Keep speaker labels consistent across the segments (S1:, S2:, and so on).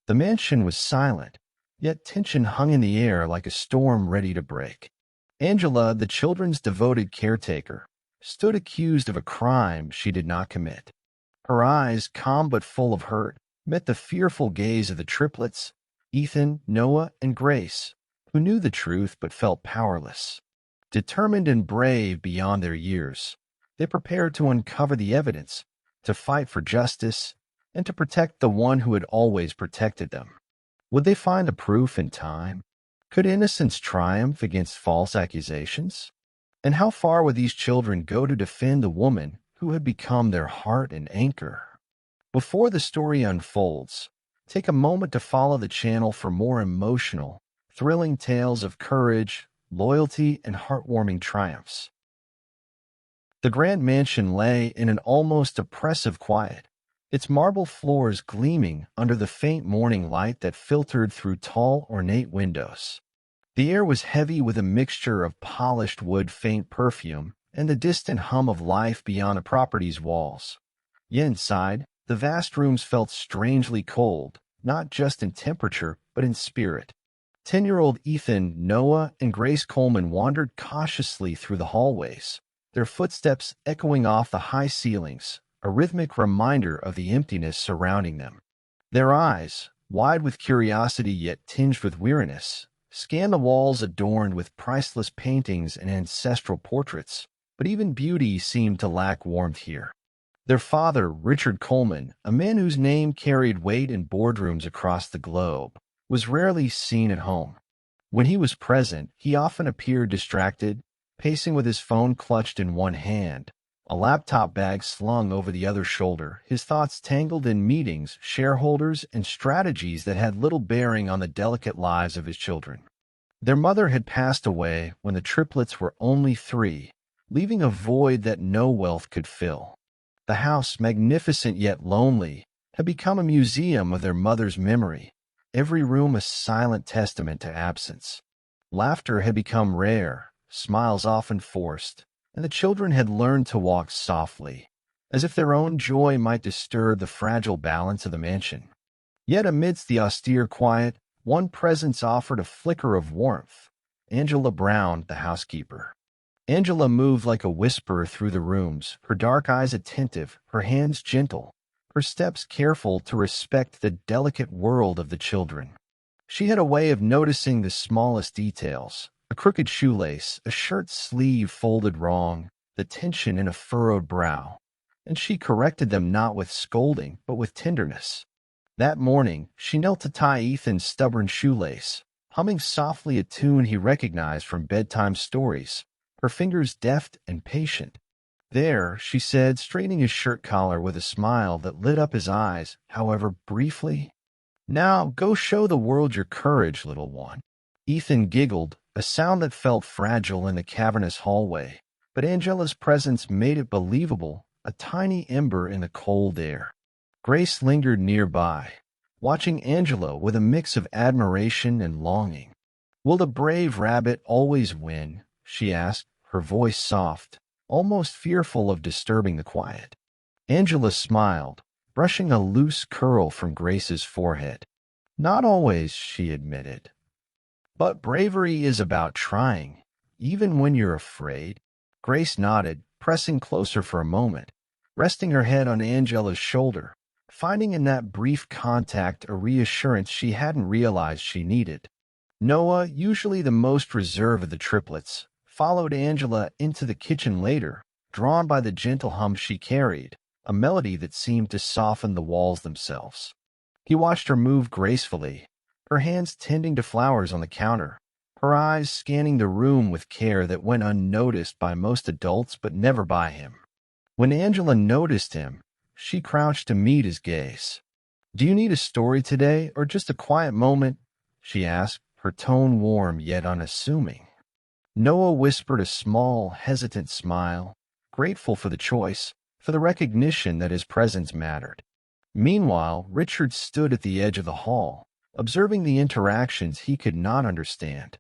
S1: The mansion was silent, yet tension hung in the air like a storm ready to break. Angela, the children's devoted caretaker, stood accused of a crime she did not commit. Her eyes, calm but full of hurt, met the fearful gaze of the triplets, Ethan, Noah, and Grace, who knew the truth but felt powerless. Determined and brave beyond their years, they prepared to uncover the evidence, to fight for justice, and to protect the one who had always protected them. Would they find the proof in time? Could innocence triumph against false accusations? And how far would these children go to defend the woman who had become their heart and anchor? Before the story unfolds, take a moment to follow the channel for more emotional, thrilling tales of courage, loyalty, and heartwarming triumphs. The grand mansion lay in an almost oppressive quiet, its marble floors gleaming under the faint morning light that filtered through tall, ornate windows. The air was heavy with a mixture of polished wood, faint perfume, and the distant hum of life beyond the property's walls. Yet inside, the vast rooms felt strangely cold, not just in temperature, but in spirit. 10-year-old Ethan, Noah, and Grace Coleman wandered cautiously through the hallways, their footsteps echoing off the high ceilings, a rhythmic reminder of the emptiness surrounding them. Their eyes, wide with curiosity yet tinged with weariness, scanned the walls adorned with priceless paintings and ancestral portraits, but even beauty seemed to lack warmth here. Their father, Richard Coleman, a man whose name carried weight in boardrooms across the globe, was rarely seen at home. When he was present, he often appeared distracted, pacing with his phone clutched in one hand, a laptop bag slung over the other shoulder, his thoughts tangled in meetings, shareholders, and strategies that had little bearing on the delicate lives of his children. Their mother had passed away when the triplets were only 3, leaving a void that no wealth could fill. The house, magnificent yet lonely, had become a museum of their mother's memory, every room a silent testament to absence. Laughter had become rare, smiles often forced, and the children had learned to walk softly, as if their own joy might disturb the fragile balance of the mansion. Yet amidst the austere quiet, one presence offered a flicker of warmth: Angela Brown, the housekeeper. Angela moved like a whisper through the rooms, her dark eyes attentive, her hands gentle, her steps careful to respect the delicate world of the children. She had a way of noticing the smallest details: a crooked shoelace, a shirt sleeve folded wrong, the tension in a furrowed brow, and she corrected them not with scolding, but with tenderness. That morning, she knelt to tie Ethan's stubborn shoelace, humming softly a tune he recognized from bedtime stories, her fingers deft and patient. "There," she said, straightening his shirt collar with a smile that lit up his eyes, however briefly. "Now go show the world your courage, little one." Ethan giggled, a sound that felt fragile in the cavernous hallway, but Angela's presence made it believable, a tiny ember in the cold air. Grace lingered nearby, watching Angela with a mix of admiration and longing. "Will the brave rabbit always win?" she asked, her voice soft, almost fearful of disturbing the quiet. Angela smiled, brushing a loose curl from Grace's forehead. "Not always," she admitted. "But bravery is about trying, even when you're afraid." Grace nodded, pressing closer for a moment, resting her head on Angela's shoulder, finding in that brief contact a reassurance she hadn't realized she needed. Noah, usually the most reserved of the triplets, followed Angela into the kitchen later, drawn by the gentle hum she carried, a melody that seemed to soften the walls themselves. He watched her move gracefully, her hands tending to flowers on the counter, her eyes scanning the room with care that went unnoticed by most adults but never by him. When Angela noticed him, she crouched to meet his gaze. "Do you need a story today, or just a quiet moment?" she asked, her tone warm yet unassuming. Noah whispered a small, hesitant smile, grateful for the choice, for the recognition that his presence mattered. Meanwhile, Richard stood at the edge of the hall, observing the interactions he could not understand.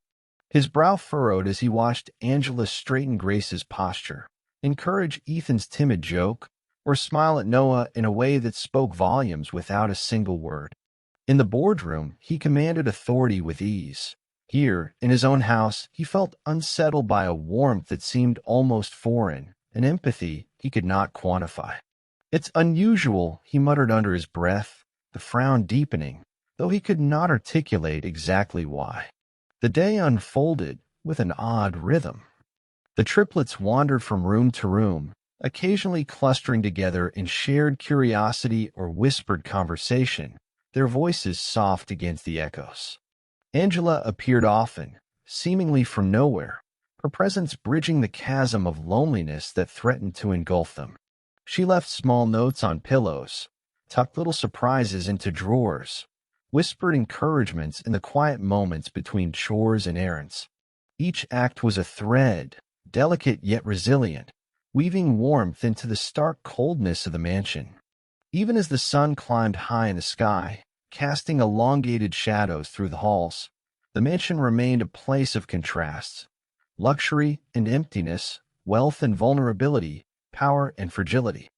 S1: His brow furrowed as he watched Angela straighten Grace's posture, encourage Ethan's timid joke, or smile at Noah in a way that spoke volumes without a single word. In the boardroom, he commanded authority with ease. Here, in his own house, he felt unsettled by a warmth that seemed almost foreign, an empathy he could not quantify. "It's unusual," he muttered under his breath, the frown deepening, though he could not articulate exactly why. The day unfolded with an odd rhythm. The triplets wandered from room to room, occasionally clustering together in shared curiosity or whispered conversation, their voices soft against the echoes. Angela appeared often, seemingly from nowhere, her presence bridging the chasm of loneliness that threatened to engulf them. She left small notes on pillows, tucked little surprises into drawers, whispered encouragements in the quiet moments between chores and errands. Each act was a thread, delicate yet resilient, weaving warmth into the stark coldness of the mansion. Even as the sun climbed high in the sky, casting elongated shadows through the halls, the mansion remained a place of contrasts: luxury and emptiness, wealth and vulnerability, power and fragility.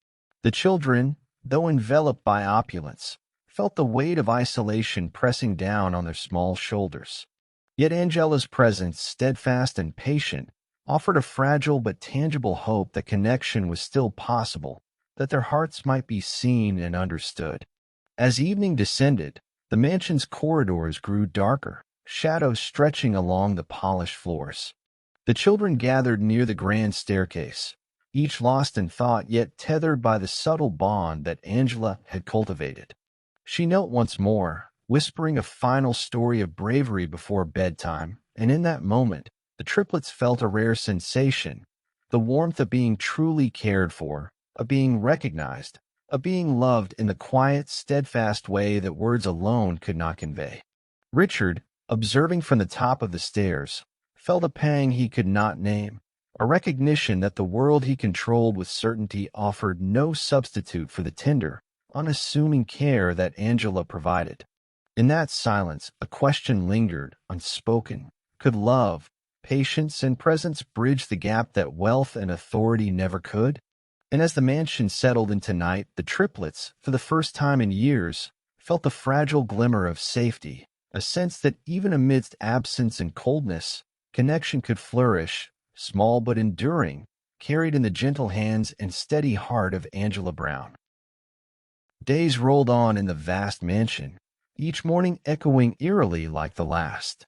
S1: The children, though enveloped by opulence, felt the weight of isolation pressing down on their small shoulders. Yet Angela's presence, steadfast and patient, offered a fragile but tangible hope that connection was still possible, that their hearts might be seen and understood. As evening descended, the mansion's corridors grew darker, shadows stretching along the polished floors. The children gathered near the grand staircase, each lost in thought yet tethered by the subtle bond that Angela had cultivated. She knelt once more, whispering a final story of bravery before bedtime, and in that moment, the triplets felt a rare sensation, the warmth of being truly cared for, of being recognized, of being loved in the quiet, steadfast way that words alone could not convey. Richard, observing from the top of the stairs, felt a pang he could not name, a recognition that the world he controlled with certainty offered no substitute for the tender, unassuming care that Angela provided. In that silence, a question lingered, unspoken. Could love, patience, and presence bridge the gap that wealth and authority never could? And as the mansion settled into night, the triplets, for the first time in years, felt the fragile glimmer of safety, a sense that even amidst absence and coldness, connection could flourish, small but enduring, carried in the gentle hands and steady heart of Angela Brown. Days rolled on in the vast mansion, each morning echoing eerily like the last.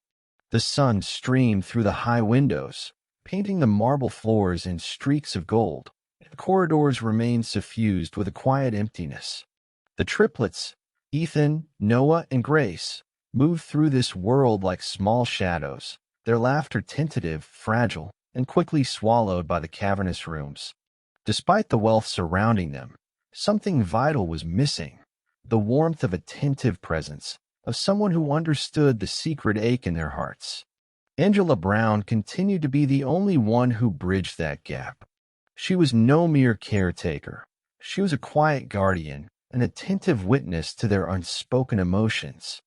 S1: The sun streamed through the high windows, painting the marble floors in streaks of gold, and corridors remained suffused with a quiet emptiness. The triplets, Ethan, Noah, and Grace, moved through this world like small shadows, their laughter tentative, fragile, and quickly swallowed by the cavernous rooms. Despite the wealth surrounding them, something vital was missing: the warmth of attentive presence, of someone who understood the secret ache in their hearts. Angela Brown continued to be the only one who bridged that gap. She was no mere caretaker. She was a quiet guardian, an attentive witness to their unspoken emotions.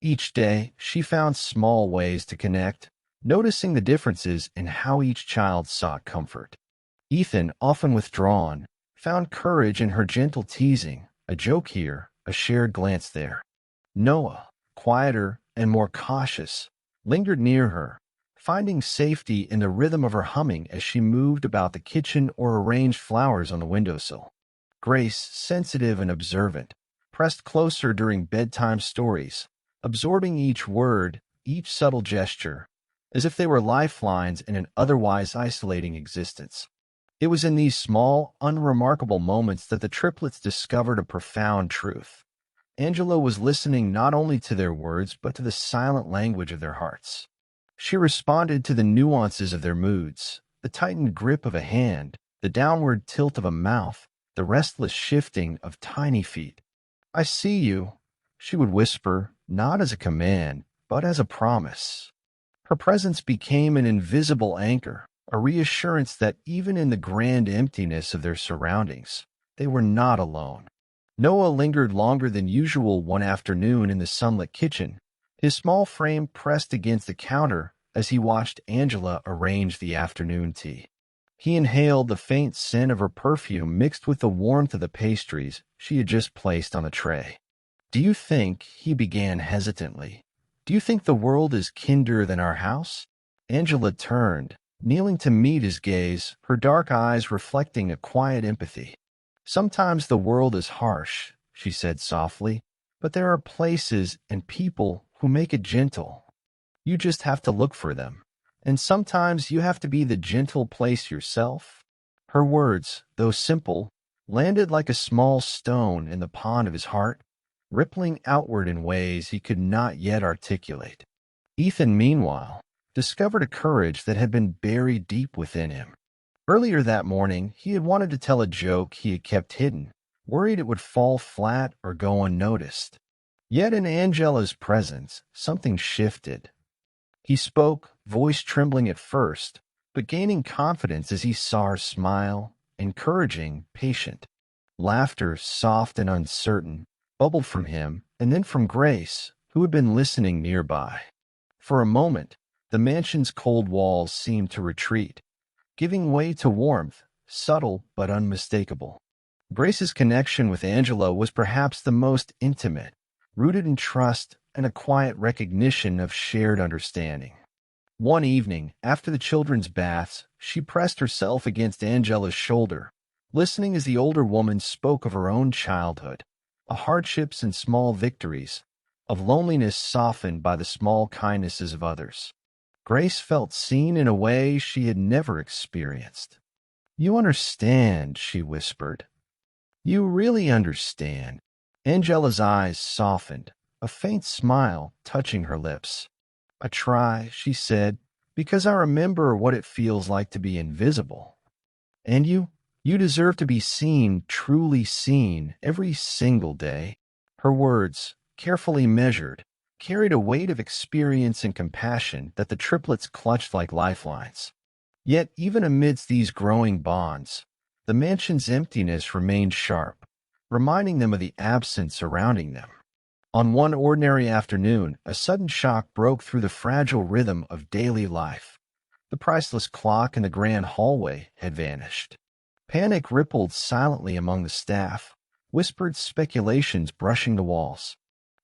S1: Each day, she found small ways to connect, noticing the differences in how each child sought comfort. Ethan, often withdrawn, found courage in her gentle teasing, a joke here, a shared glance there. Noah, quieter and more cautious, lingered near her, finding safety in the rhythm of her humming as she moved about the kitchen or arranged flowers on the windowsill. Grace, sensitive and observant, pressed closer during bedtime stories, absorbing each word, each subtle gesture, as if they were lifelines in an otherwise isolating existence. It was in these small, unremarkable moments that the triplets discovered a profound truth. Angela was listening not only to their words, but to the silent language of their hearts. She responded to the nuances of their moods, the tightened grip of a hand, the downward tilt of a mouth, the restless shifting of tiny feet. "I see you," she would whisper, not as a command, but as a promise. Her presence became an invisible anchor, a reassurance that even in the grand emptiness of their surroundings, they were not alone. Noah lingered longer than usual one afternoon in the sunlit kitchen, his small frame pressed against the counter as he watched Angela arrange the afternoon tea. He inhaled the faint scent of her perfume mixed with the warmth of the pastries she had just placed on the tray. Do you think, he began hesitantly, do you think the world is kinder than our house? Angela turned, kneeling to meet his gaze, her dark eyes reflecting a quiet empathy. Sometimes the world is harsh, she said softly, but there are places and people who make it gentle. You just have to look for them. And sometimes you have to be the gentle place yourself. Her words, though simple, landed like a small stone in the pond of his heart, rippling outward in ways he could not yet articulate. Ethan, meanwhile, discovered a courage that had been buried deep within him. Earlier that morning, he had wanted to tell a joke he had kept hidden, worried it would fall flat or go unnoticed. Yet in Angela's presence, something shifted. He spoke, voice trembling at first, but gaining confidence as he saw her smile, encouraging, patient. Laughter, soft and uncertain, bubbled from him and then from Grace, who had been listening nearby. For a moment, the mansion's cold walls seemed to retreat, giving way to warmth, subtle but unmistakable. Grace's connection with Angela was perhaps the most intimate, rooted in trust and a quiet recognition of shared understanding. One evening, after the children's baths, she pressed herself against Angela's shoulder, listening as the older woman spoke of her own childhood, of hardships and small victories, of loneliness softened by the small kindnesses of others. Grace felt seen in a way she had never experienced. "You understand," she whispered. "You really understand." Angela's eyes softened, a faint smile touching her lips. "I try," she said, "because I remember what it feels like to be invisible. And you deserve to be seen, truly seen, every single day." Her words, carefully measured, carried a weight of experience and compassion that the triplets clutched like lifelines. Yet even amidst these growing bonds, the mansion's emptiness remained sharp, reminding them of the absence surrounding them. On one ordinary afternoon, a sudden shock broke through the fragile rhythm of daily life. The priceless clock in the grand hallway had vanished. Panic rippled silently among the staff, whispered speculations brushing the walls.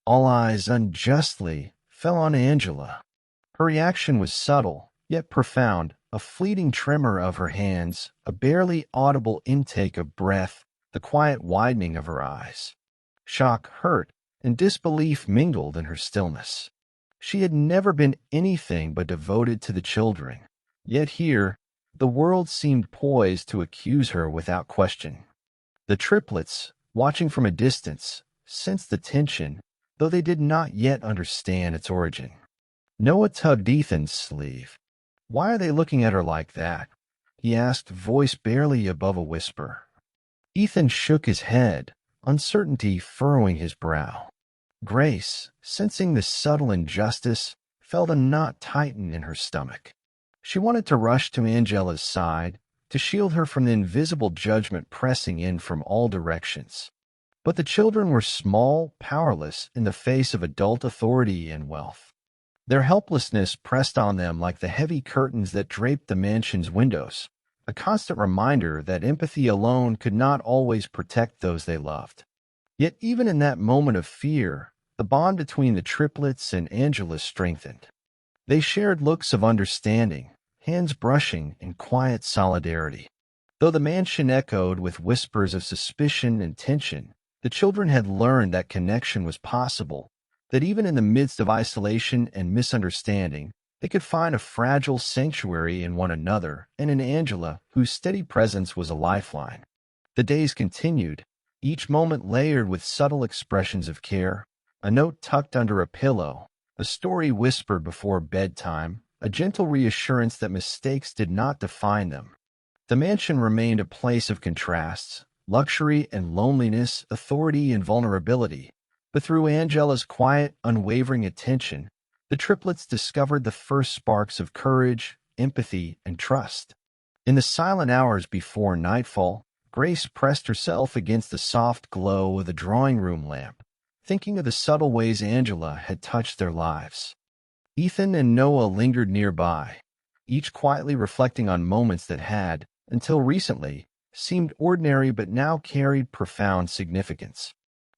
S1: All eyes unjustly fell on Angela. Her reaction was subtle, yet profound, a fleeting tremor of her hands, a barely audible intake of breath, the quiet widening of her eyes. Shock, hurt, and disbelief mingled in her stillness. She had never been anything but devoted to the children, yet here, the world seemed poised to accuse her without question. The triplets, watching from a distance, sensed the tension, though they did not yet understand its origin. Noah tugged Ethan's sleeve. "Why are they looking at her like that?" he asked, voice barely above a whisper. Ethan shook his head, uncertainty furrowing his brow. Grace, sensing this subtle injustice, felt a knot tighten in her stomach. She wanted to rush to Angela's side, to shield her from the invisible judgment pressing in from all directions. But the children were small, powerless in the face of adult authority and wealth. Their helplessness pressed on them like the heavy curtains that draped the mansion's windows, a constant reminder that empathy alone could not always protect those they loved. Yet even in that moment of fear, the bond between the triplets and Angela strengthened. They shared looks of understanding, hands brushing in quiet solidarity. Though the mansion echoed with whispers of suspicion and tension, the children had learned that connection was possible, that even in the midst of isolation and misunderstanding, they could find a fragile sanctuary in one another and in Angela, whose steady presence was a lifeline. The days continued, each moment layered with subtle expressions of care, a note tucked under a pillow, a story whispered before bedtime, a gentle reassurance that mistakes did not define them. The mansion remained a place of contrasts, luxury and loneliness, authority and vulnerability. But through Angela's quiet, unwavering attention, the triplets discovered the first sparks of courage, empathy, and trust. In the silent hours before nightfall, Grace pressed herself against the soft glow of the drawing-room lamp, thinking of the subtle ways Angela had touched their lives. Ethan and Noah lingered nearby, each quietly reflecting on moments that had, until recently, seemed ordinary but now carried profound significance.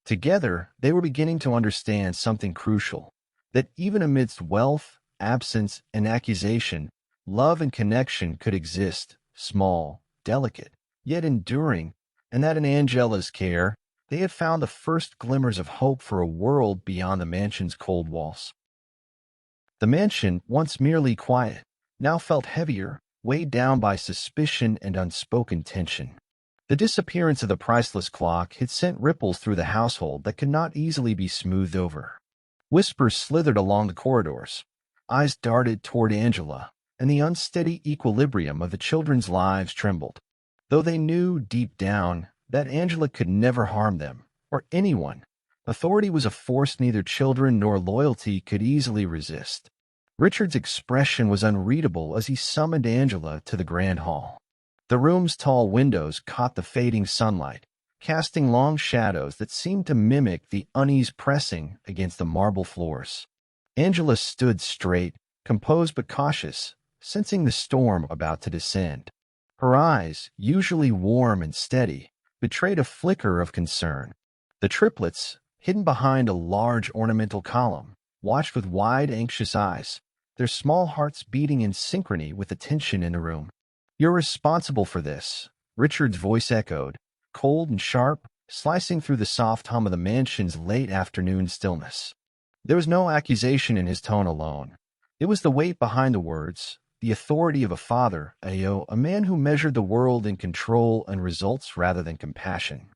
S1: Together, they were beginning to understand something crucial, that even amidst wealth, absence, and accusation, love and connection could exist, small, delicate, yet enduring, and that in Angela's care, they had found the first glimmers of hope for a world beyond the mansion's cold walls. The mansion, once merely quiet, now felt heavier, weighed down by suspicion and unspoken tension. The disappearance of the priceless clock had sent ripples through the household that could not easily be smoothed over. Whispers slithered along the corridors. Eyes darted toward Angela, and the unsteady equilibrium of the children's lives trembled. Though they knew, deep down, that Angela could never harm them, or anyone, authority was a force neither children nor loyalty could easily resist. Richard's expression was unreadable as he summoned Angela to the grand hall. The room's tall windows caught the fading sunlight, casting long shadows that seemed to mimic the unease pressing against the marble floors. Angela stood straight, composed but cautious, sensing the storm about to descend. Her eyes, usually warm and steady, betrayed a flicker of concern. The triplets, hidden behind a large ornamental column, watched with wide, anxious eyes, their small hearts beating in synchrony with the tension in the room. "You're responsible for this," Richard's voice echoed, cold and sharp, slicing through the soft hum of the mansion's late afternoon stillness. There was no accusation in his tone alone. It was the weight behind the words, the authority of a father, a man who measured the world in control and results rather than compassion.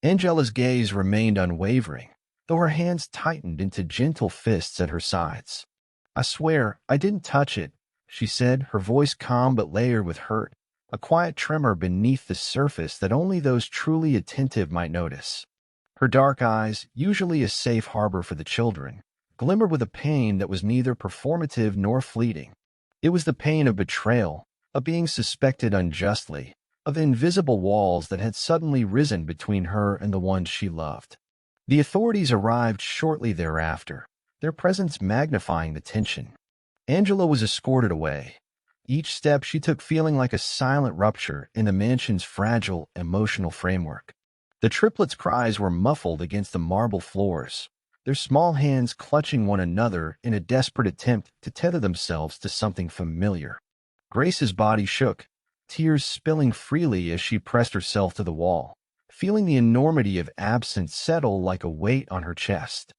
S1: Angela's gaze remained unwavering, though her hands tightened into gentle fists at her sides. "I swear, I didn't touch it," she said, her voice calm but layered with hurt, a quiet tremor beneath the surface that only those truly attentive might notice. Her dark eyes, usually a safe harbor for the children, glimmered with a pain that was neither performative nor fleeting. It was the pain of betrayal, of being suspected unjustly, of the invisible walls that had suddenly risen between her and the ones she loved. The authorities arrived shortly thereafter, their presence magnifying the tension. Angela was escorted away, each step she took feeling like a silent rupture in the mansion's fragile, emotional framework. The triplets' cries were muffled against the marble floors, their small hands clutching one another in a desperate attempt to tether themselves to something familiar. Grace's body shook, tears spilling freely as she pressed herself to the wall, feeling the enormity of absence settle like a weight on her chest.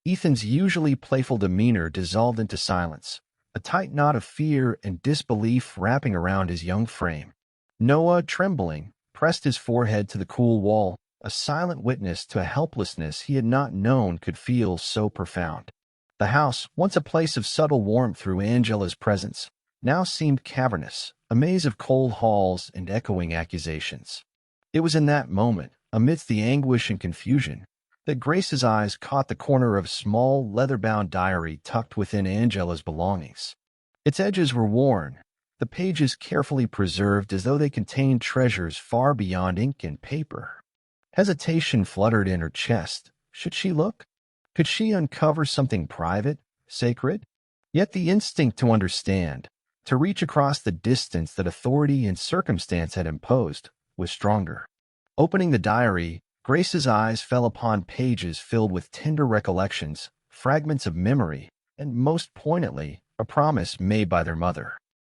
S1: Ethan's usually playful demeanor dissolved into silence, a tight knot of fear and disbelief wrapping around his young frame. Noah, trembling, pressed his forehead to the cool wall, a silent witness to a helplessness he had not known could feel so profound. The house, once a place of subtle warmth through Angela's presence, now seemed cavernous, a maze of cold halls and echoing accusations. It was in that moment, amidst the anguish and confusion, that Grace's eyes caught the corner of a small, leather-bound diary tucked within Angela's belongings. Its edges were worn, the pages carefully preserved as though they contained treasures far beyond ink and paper. Hesitation fluttered in her chest. Should she look? Could she uncover something private, sacred? Yet the instinct to understand, to reach across the distance that authority and circumstance had imposed, was stronger. Opening the diary, Grace's eyes fell upon pages filled with tender recollections, fragments of memory, and most poignantly, a promise made by their mother.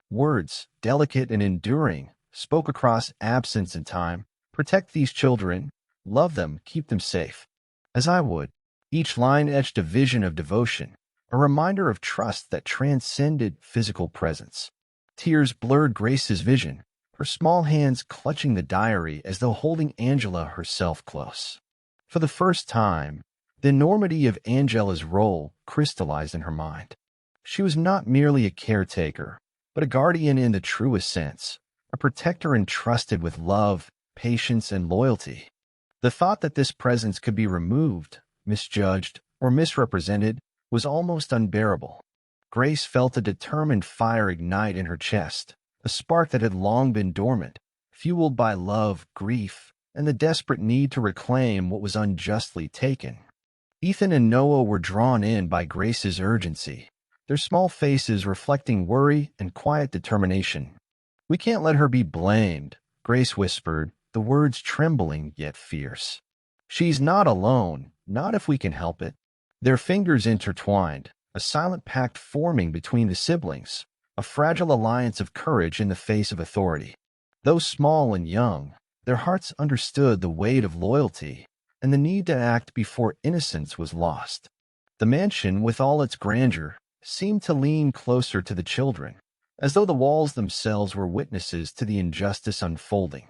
S1: Words, delicate and enduring, spoke across absence and time. "Protect these children, love them, keep them safe. As I would." Each line etched a vision of devotion, a reminder of trust that transcended physical presence. Tears blurred Grace's vision, her small hands clutching the diary as though holding Angela herself close. For the first time, the enormity of Angela's role crystallized in her mind. She was not merely a caretaker, but a guardian in the truest sense, a protector entrusted with love, patience, and loyalty. The thought that this presence could be removed, misjudged, or misrepresented was almost unbearable. Grace felt a determined fire ignite in her chest, a spark that had long been dormant, fueled by love, grief, and the desperate need to reclaim what was unjustly taken. Ethan and Noah were drawn in by Grace's urgency, their small faces reflecting worry and quiet determination. "We can't let her be blamed," Grace whispered, the words trembling yet fierce. "She's not alone," Not if we can help it. Their fingers intertwined, a silent pact forming between the siblings, a fragile alliance of courage in the face of authority. Though small and young, their hearts understood the weight of loyalty and the need to act before innocence was lost. The mansion, with all its grandeur, seemed to lean closer to the children, as though the walls themselves were witnesses to the injustice unfolding.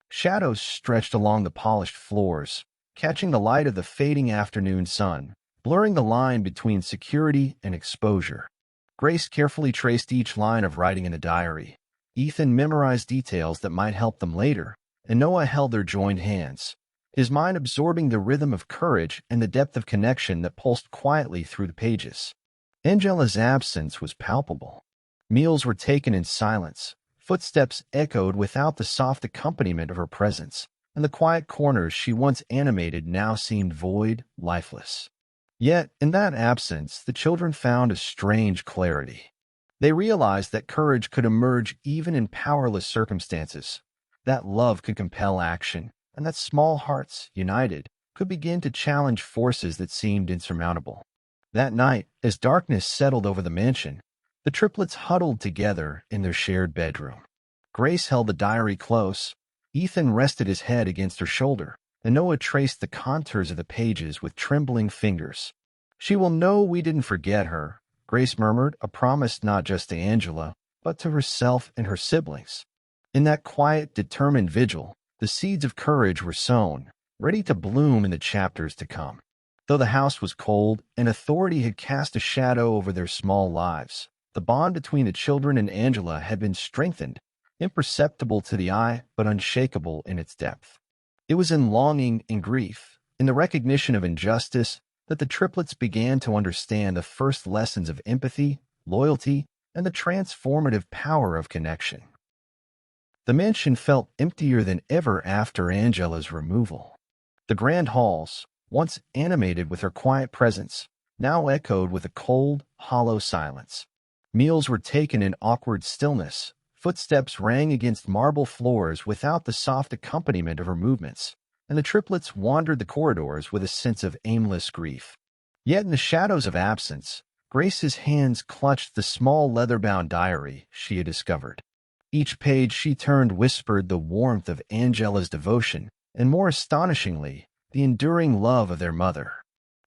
S1: Shadows stretched along the polished floors, catching the light of the fading afternoon sun, blurring the line between security and exposure. Grace carefully traced each line of writing in a diary. Ethan memorized details that might help them later, and Noah held their joined hands, his mind absorbing the rhythm of courage and the depth of connection that pulsed quietly through the pages. Angela's absence was palpable. Meals were taken in silence, footsteps echoed without the soft accompaniment of her presence, and the quiet corners she once animated now seemed void, lifeless. Yet, in that absence, the children found a strange clarity. They realized that courage could emerge even in powerless circumstances, that love could compel action, and that small hearts, united, could begin to challenge forces that seemed insurmountable. That night, as darkness settled over the mansion, the triplets huddled together in their shared bedroom. Grace held the diary close. Ethan rested his head against her shoulder, and Noah traced the contours of the pages with trembling fingers. "She will know we didn't forget her," Grace murmured, a promise not just to Angela, but to herself and her siblings. In that quiet, determined vigil, the seeds of courage were sown, ready to bloom in the chapters to come. Though the house was cold and authority had cast a shadow over their small lives, the bond between the children and Angela had been strengthened, imperceptible to the eye but unshakable in its depth. It was in longing and grief, in the recognition of injustice, that the triplets began to understand the first lessons of empathy, loyalty, and the transformative power of connection. The mansion felt emptier than ever after Angela's removal. The grand halls, once animated with her quiet presence, now echoed with a cold, hollow silence. Meals were taken in awkward stillness. Footsteps rang against marble floors without the soft accompaniment of her movements, and the triplets wandered the corridors with a sense of aimless grief. Yet in the shadows of absence, Grace's hands clutched the small leather-bound diary she had discovered. Each page she turned whispered the warmth of Angela's devotion, and more astonishingly, the enduring love of their mother.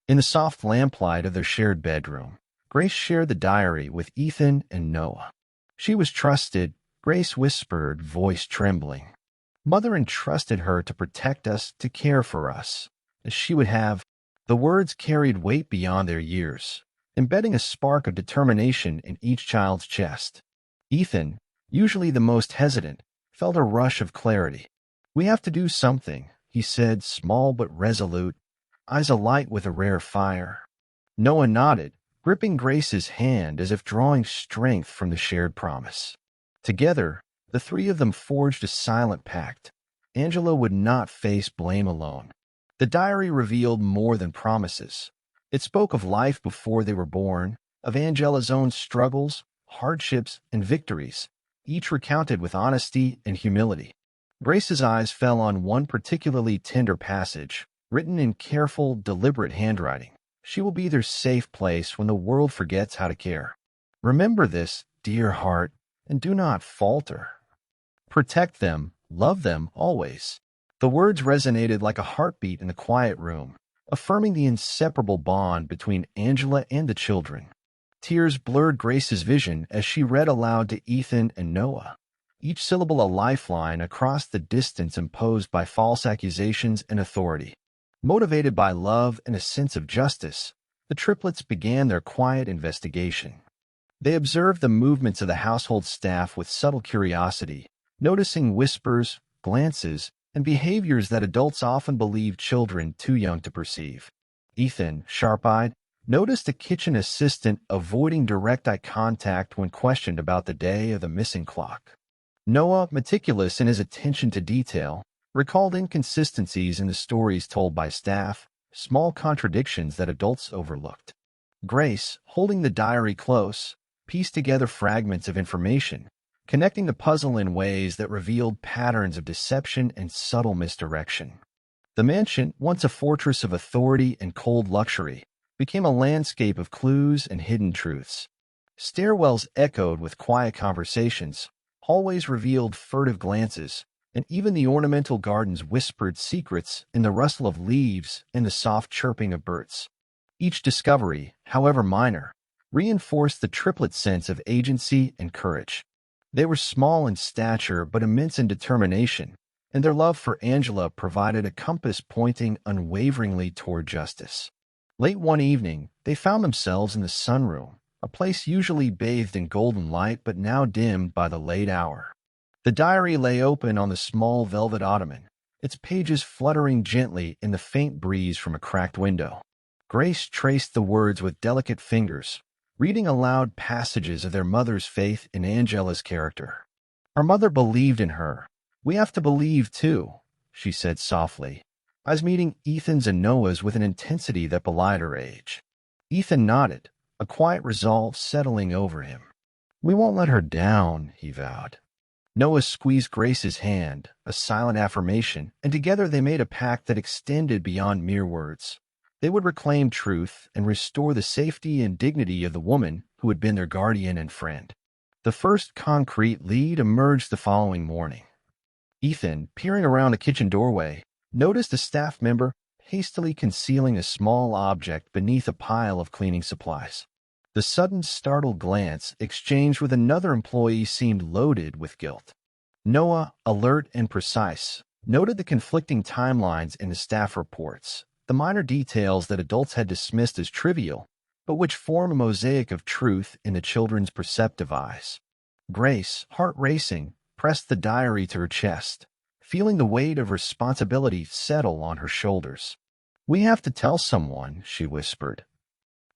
S1: In the soft lamplight of their shared bedroom, Grace shared the diary with Ethan and Noah. She was trusted, Grace whispered, voice trembling. Mother entrusted her to protect us, to care for us, as she would have. The words carried weight beyond their years, embedding a spark of determination in each child's chest. Ethan, usually the most hesitant, felt a rush of clarity. "We have to do something," he said, small but resolute, eyes alight with a rare fire. Noah nodded, gripping Grace's hand as if drawing strength from the shared promise. Together, the three of them forged a silent pact. Angela would not face blame alone. The diary revealed more than promises. It spoke of life before they were born, of Angela's own struggles, hardships, and victories, each recounted with honesty and humility. Grace's eyes fell on one particularly tender passage, written in careful, deliberate handwriting. "She will be their safe place when the world forgets how to care. Remember this, dear heart, and do not falter. Protect them, love them always." The words resonated like a heartbeat in the quiet room, affirming the inseparable bond between Angela and the children. Tears blurred Grace's vision as she read aloud to Ethan and Noah, each syllable a lifeline across the distance imposed by false accusations and authority. Motivated by love and a sense of justice, the triplets began their quiet investigation. They observed the movements of the household staff with subtle curiosity, noticing whispers, glances, and behaviors that adults often believe children too young to perceive. Ethan, sharp-eyed, noticed a kitchen assistant avoiding direct eye contact when questioned about the day of the missing clock. Noah, meticulous in his attention to detail, recalled inconsistencies in the stories told by staff, small contradictions that adults overlooked. Grace, holding the diary close, pieced together fragments of information, connecting the puzzle in ways that revealed patterns of deception and subtle misdirection. The mansion, once a fortress of authority and cold luxury, became a landscape of clues and hidden truths. Stairwells echoed with quiet conversations, hallways revealed furtive glances, and even the ornamental gardens whispered secrets in the rustle of leaves and the soft chirping of birds. Each discovery, however minor, reinforced the triplet sense of agency and courage. They were small in stature but immense in determination, and their love for Angela provided a compass pointing unwaveringly toward justice. Late one evening, they found themselves in the sunroom, a place usually bathed in golden light but now dimmed by the late hour. The diary lay open on the small velvet ottoman, its pages fluttering gently in the faint breeze from a cracked window. Grace traced the words with delicate fingers, reading aloud passages of their mother's faith in Angela's character. "Our mother believed in her. We have to believe, too," she said softly, eyes meeting Ethan's and Noah's with an intensity that belied her age. Ethan nodded, a quiet resolve settling over him. "We won't let her down," he vowed. Noah squeezed Grace's hand, a silent affirmation, and together they made a pact that extended beyond mere words. They would reclaim truth and restore the safety and dignity of the woman who had been their guardian and friend. The first concrete lead emerged the following morning. Ethan, peering around a kitchen doorway, noticed a staff member hastily concealing a small object beneath a pile of cleaning supplies. The sudden startled glance exchanged with another employee seemed loaded with guilt. Noah, alert and precise, noted the conflicting timelines in the staff reports, the minor details that adults had dismissed as trivial, but which form a mosaic of truth in the children's perceptive eyes. Grace, heart racing, pressed the diary to her chest, feeling the weight of responsibility settle on her shoulders. "We have to tell someone," she whispered.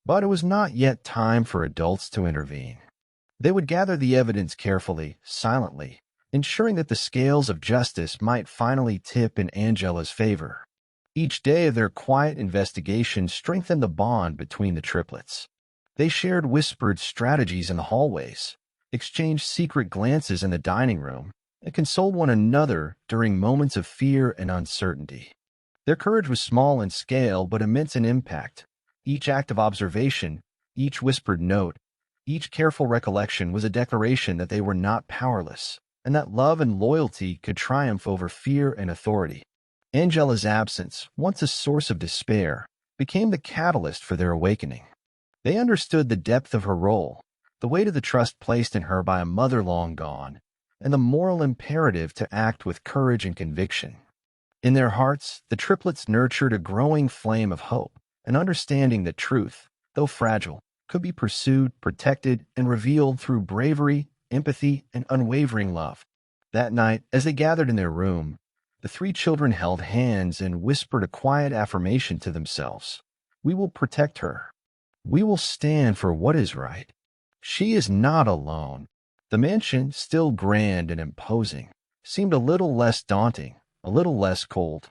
S1: But it was not yet time for adults to intervene. They would gather the evidence carefully, silently, ensuring that the scales of justice might finally tip in Angela's favor. Each day of their quiet investigation strengthened the bond between the triplets. They shared whispered strategies in the hallways, exchanged secret glances in the dining room, and consoled one another during moments of fear and uncertainty. Their courage was small in scale but immense in impact. Each act of observation, each whispered note, each careful recollection was a declaration that they were not powerless, and that love and loyalty could triumph over fear and authority. Angela's absence, once a source of despair, became the catalyst for their awakening. They understood the depth of her role, the weight of the trust placed in her by a mother long gone, and the moral imperative to act with courage and conviction. In their hearts, the triplets nurtured a growing flame of hope, an understanding that truth, though fragile, could be pursued, protected, and revealed through bravery, empathy, and unwavering love. That night, as they gathered in their room, the three children held hands and whispered a quiet affirmation to themselves. "We will protect her. We will stand for what is right. She is not alone." The mansion, still grand and imposing, seemed a little less daunting, a little less cold.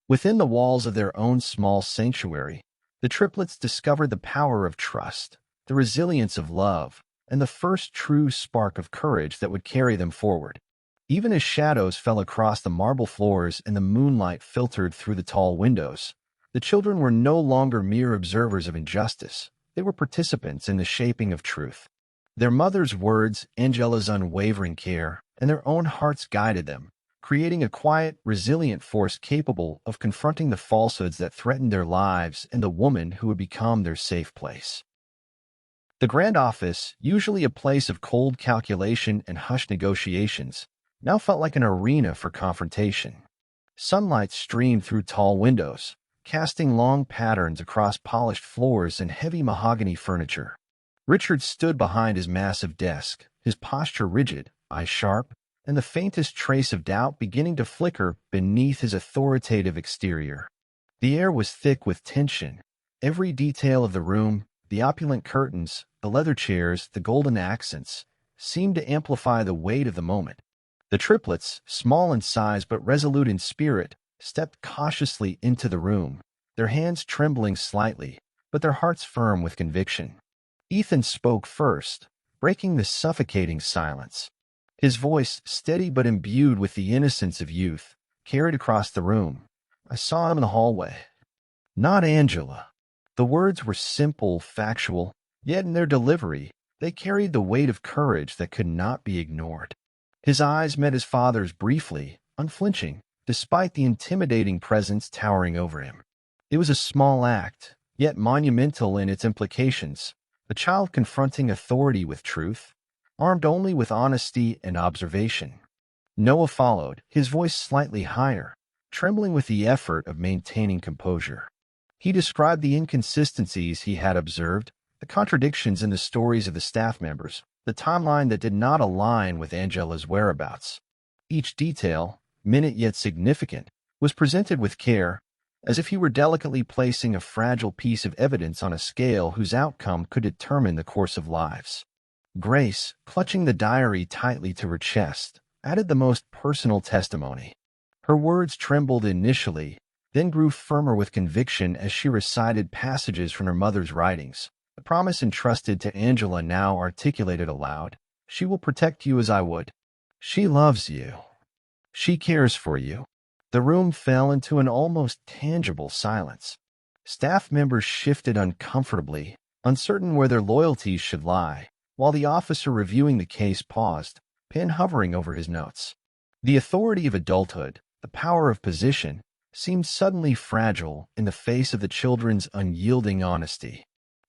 S1: Within the walls of their own small sanctuary, the triplets discovered the power of trust, the resilience of love, and the first true spark of courage that would carry them forward. Even as shadows fell across the marble floors and the moonlight filtered through the tall windows, the children were no longer mere observers of injustice. They were participants in the shaping of truth. Their mother's words, Angela's unwavering care, and their own hearts guided them, creating a quiet, resilient force capable of confronting the falsehoods that threatened their lives and the woman who would become their safe place. The grand office, usually a place of cold calculation and hushed negotiations, now felt like an arena for confrontation. Sunlight streamed through tall windows, casting long patterns across polished floors and heavy mahogany furniture. Richard stood behind his massive desk, his posture rigid, eyes sharp, and the faintest trace of doubt beginning to flicker beneath his authoritative exterior. The air was thick with tension. Every detail of the room, the opulent curtains, the leather chairs, the golden accents, seemed to amplify the weight of the moment. The triplets, small in size but resolute in spirit, stepped cautiously into the room, their hands trembling slightly, but their hearts firm with conviction. Ethan spoke first, breaking the suffocating silence. His voice, steady but imbued with the innocence of youth, carried across the room. I saw him in the hallway. Not Angela. The words were simple, factual, yet in their delivery, they carried the weight of courage that could not be ignored. His eyes met his father's briefly, unflinching, despite the intimidating presence towering over him. It was a small act, yet monumental in its implications, a child confronting authority with truth, armed only with honesty and observation. Noah followed, his voice slightly higher, trembling with the effort of maintaining composure. He described the inconsistencies he had observed, the contradictions in the stories of the staff members, the timeline that did not align with Angela's whereabouts. Each detail, minute yet significant, was presented with care, as if he were delicately placing a fragile piece of evidence on a scale whose outcome could determine the course of lives. Grace, clutching the diary tightly to her chest, added the most personal testimony. Her words trembled initially, then grew firmer with conviction as she recited passages from her mother's writings. The promise entrusted to Angela now articulated aloud. She will protect you as I would. She loves you. She cares for you. The room fell into an almost tangible silence. Staff members shifted uncomfortably, uncertain where their loyalties should lie, while the officer reviewing the case paused, pen hovering over his notes. The authority of adulthood, the power of position, seemed suddenly fragile in the face of the children's unyielding honesty.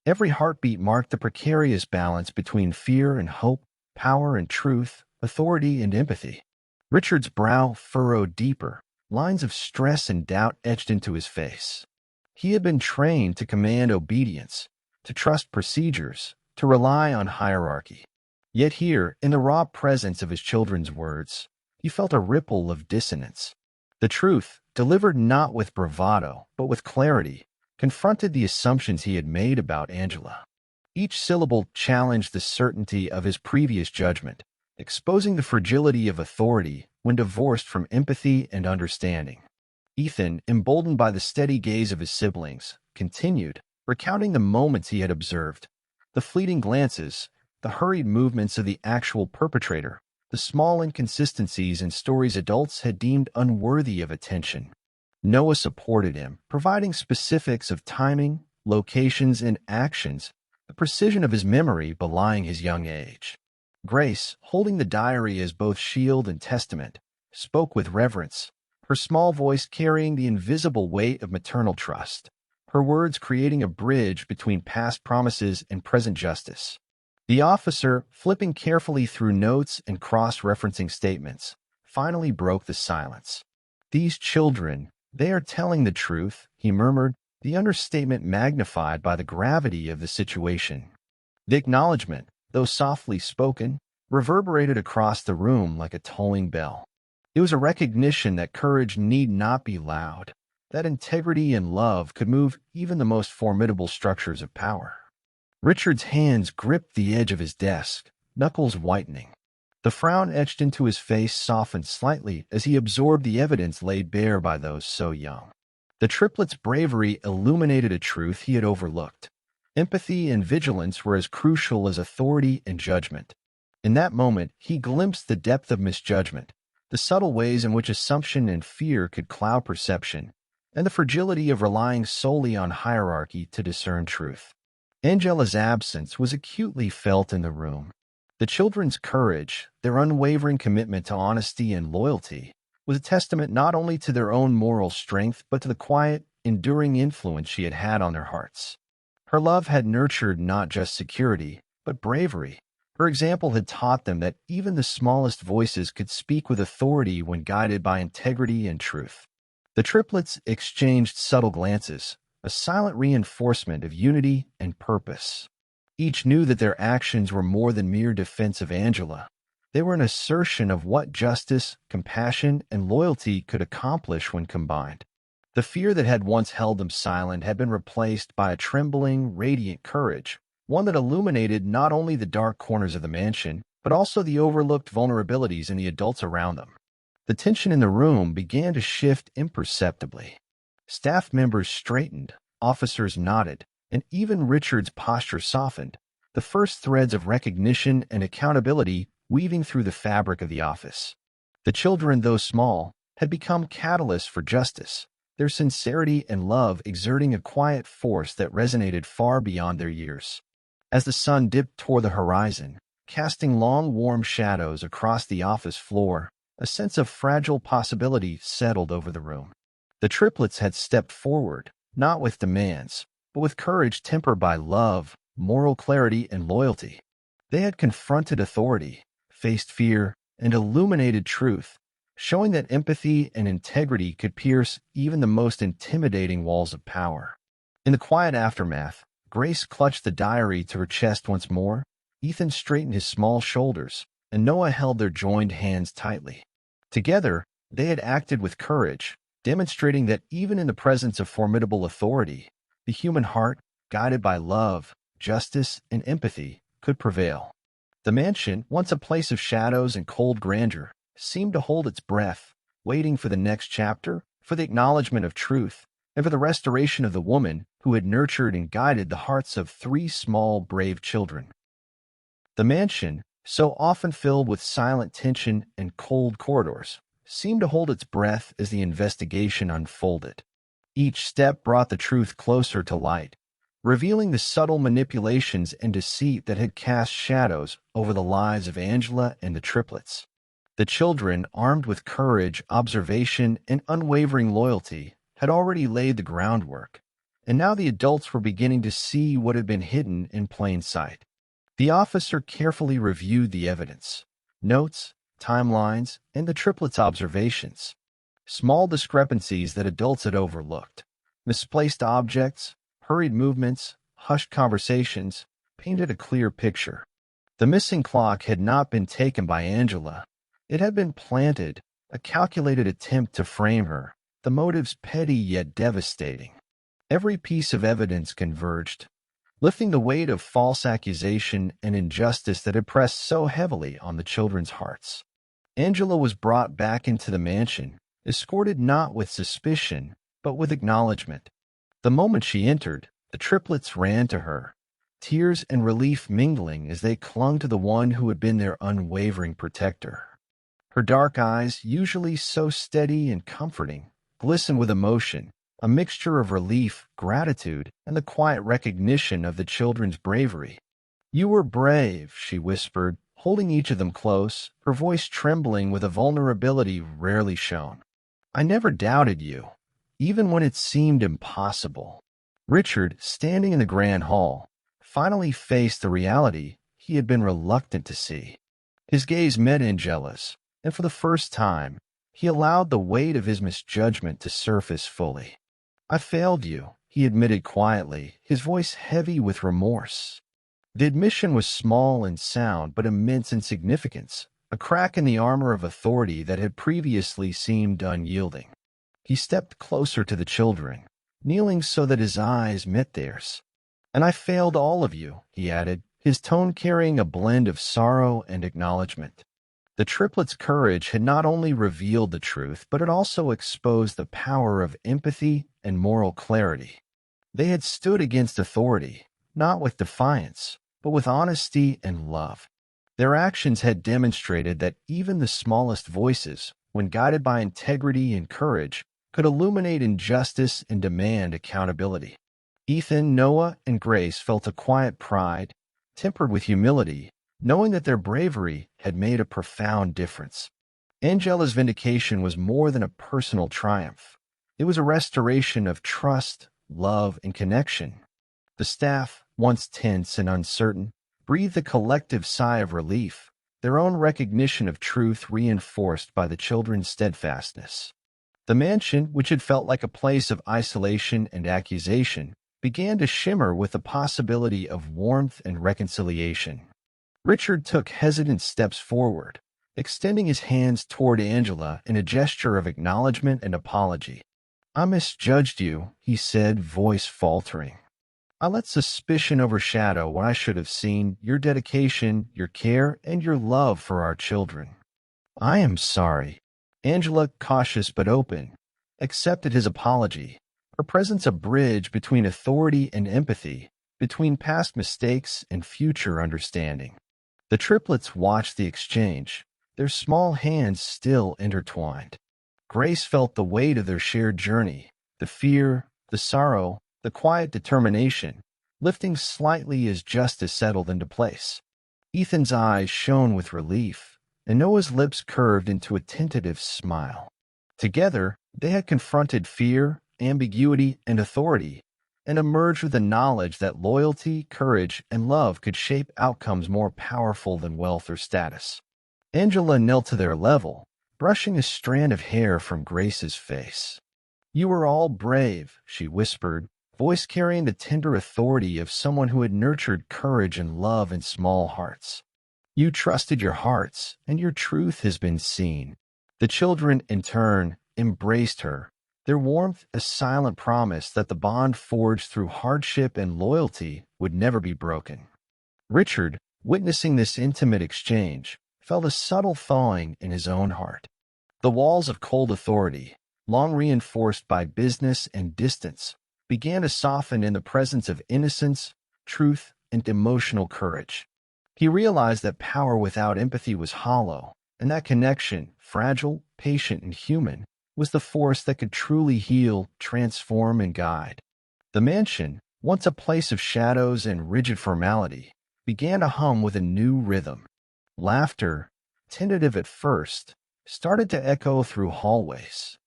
S1: Every heartbeat marked the precarious balance between fear and hope, power and truth, authority and empathy. Richard's brow furrowed deeper, lines of stress and doubt etched into his face. He had been trained to command obedience, to trust procedures, to rely on hierarchy. Yet here, in the raw presence of his children's words, he felt a ripple of dissonance. The truth, delivered not with bravado, but with clarity, confronted the assumptions he had made about Angela. Each syllable challenged the certainty of his previous judgment, exposing the fragility of authority when divorced from empathy and understanding. Ethan, emboldened by the steady gaze of his siblings, continued, recounting the moments he had observed, the fleeting glances, the hurried movements of the actual perpetrator, the small inconsistencies in stories adults had deemed unworthy of attention. Noah supported him, providing specifics of timing, locations, and actions, the precision of his memory belying his young age. Grace, holding the diary as both shield and testament, spoke with reverence, her small voice carrying the invisible weight of maternal trust, her words creating a bridge between past promises and present justice. The officer, flipping carefully through notes and cross-referencing statements, finally broke the silence. These children, they are telling the truth, he murmured, the understatement magnified by the gravity of the situation. The acknowledgement, though softly spoken, reverberated across the room like a tolling bell. It was a recognition that courage need not be loud, that integrity and love could move even the most formidable structures of power. Richard's hands gripped the edge of his desk, knuckles whitening. The frown etched into his face softened slightly as he absorbed the evidence laid bare by those so young. The triplets' bravery illuminated a truth he had overlooked. Empathy and vigilance were as crucial as authority and judgment. In that moment, he glimpsed the depth of misjudgment, the subtle ways in which assumption and fear could cloud perception, and the fragility of relying solely on hierarchy to discern truth. Angela's absence was acutely felt in the room. The children's courage, their unwavering commitment to honesty and loyalty, was a testament not only to their own moral strength but to the quiet, enduring influence she had had on their hearts. Her love had nurtured not just security, but bravery. Her example had taught them that even the smallest voices could speak with authority when guided by integrity and truth. The triplets exchanged subtle glances, a silent reinforcement of unity and purpose. Each knew that their actions were more than mere defense of Angela. They were an assertion of what justice, compassion, and loyalty could accomplish when combined. The fear that had once held them silent had been replaced by a trembling, radiant courage, one that illuminated not only the dark corners of the mansion, but also the overlooked vulnerabilities in the adults around them. The tension in the room began to shift imperceptibly. Staff members straightened, officers nodded, and even Richard's posture softened, the first threads of recognition and accountability weaving through the fabric of the office. The children, though small, had become catalysts for justice, their sincerity and love exerting a quiet force that resonated far beyond their years. As the sun dipped toward the horizon, casting long, warm shadows across the office floor, a sense of fragile possibility settled over the room. The triplets had stepped forward, not with demands, but with courage tempered by love, moral clarity, and loyalty. They had confronted authority, faced fear, and illuminated truth, showing that empathy and integrity could pierce even the most intimidating walls of power. In the quiet aftermath, Grace clutched the diary to her chest once more, Ethan straightened his small shoulders, and Noah held their joined hands tightly. Together, they had acted with courage, demonstrating that even in the presence of formidable authority, the human heart, guided by love, justice, and empathy, could prevail. The mansion, once a place of shadows and cold grandeur, seemed to hold its breath, waiting for the next chapter, for the acknowledgement of truth, and for the restoration of the woman who had nurtured and guided the hearts of three small, brave children. The mansion, so often filled with silent tension and cold corridors, seemed to hold its breath as the investigation unfolded. Each step brought the truth closer to light, revealing the subtle manipulations and deceit that had cast shadows over the lives of Angela and the triplets. The children, armed with courage, observation, and unwavering loyalty, had already laid the groundwork, and now the adults were beginning to see what had been hidden in plain sight. The officer carefully reviewed the evidence, notes, timelines, and the triplets' observations. Small discrepancies that adults had overlooked, misplaced objects, hurried movements, hushed conversations, painted a clear picture. The missing clock had not been taken by Angela. It had been planted, a calculated attempt to frame her, the motives petty yet devastating. Every piece of evidence converged, lifting the weight of false accusation and injustice that had pressed so heavily on the children's hearts. Angela was brought back into the mansion, escorted not with suspicion, but with acknowledgement. The moment she entered, the triplets ran to her, tears and relief mingling as they clung to the one who had been their unwavering protector. Her dark eyes, usually so steady and comforting, glistened with emotion, a mixture of relief, gratitude, and the quiet recognition of the children's bravery. "You were brave," she whispered, holding each of them close, her voice trembling with a vulnerability rarely shown. "I never doubted you, even when it seemed impossible." Richard, standing in the grand hall, finally faced the reality he had been reluctant to see. His gaze met Angela's, and for the first time, he allowed the weight of his misjudgment to surface fully. "I failed you," he admitted quietly, his voice heavy with remorse. The admission was small in sound but immense in significance, a crack in the armor of authority that had previously seemed unyielding. He stepped closer to the children, kneeling so that his eyes met theirs. "And I failed all of you," he added, his tone carrying a blend of sorrow and acknowledgement. The triplets' courage had not only revealed the truth, but it also exposed the power of empathy and moral clarity. They had stood against authority, not with defiance, but with honesty and love. Their actions had demonstrated that even the smallest voices, when guided by integrity and courage, could illuminate injustice and demand accountability. Ethan, Noah, and Grace felt a quiet pride, tempered with humility, knowing that their bravery had made a profound difference. Angela's vindication was more than a personal triumph. It was a restoration of trust, love, and connection. The staff, once tense and uncertain, breathed a collective sigh of relief, their own recognition of truth reinforced by the children's steadfastness. The mansion, which had felt like a place of isolation and accusation, began to shimmer with the possibility of warmth and reconciliation. Richard took hesitant steps forward, extending his hands toward Angela in a gesture of acknowledgement and apology. "I misjudged you," he said, voice faltering. "I let suspicion overshadow what I should have seen, your dedication, your care, and your love for our children." "I am sorry." Angela, cautious but open, accepted his apology, her presence a bridge between authority and empathy, between past mistakes and future understanding. The triplets watched the exchange, their small hands still intertwined. Grace felt the weight of their shared journey, The fear, the sorrow, the quiet determination, lifting slightly as justice settled into place. Ethan's eyes shone with relief, and Noah's lips curved into a tentative smile. Together, they had confronted fear, ambiguity, and authority, and emerged with the knowledge that loyalty, courage, and love could shape outcomes more powerful than wealth or status. Angela knelt to their level, brushing a strand of hair from Grace's face. "You are all brave," she whispered, voice carrying the tender authority of someone who had nurtured courage and love in small hearts. "You trusted your hearts, and your truth has been seen." The children, in turn, embraced her, their warmth a silent promise that the bond forged through hardship and loyalty would never be broken. Richard, witnessing this intimate exchange, felt a subtle thawing in his own heart. The walls of cold authority, long reinforced by business and distance, began to soften in the presence of innocence, truth, and emotional courage. He realized that power without empathy was hollow, and that connection, fragile, patient, and human, was the force that could truly heal, transform, and guide. The mansion, once a place of shadows and rigid formality, began to hum with a new rhythm. Laughter, tentative at first, started to echo through hallways.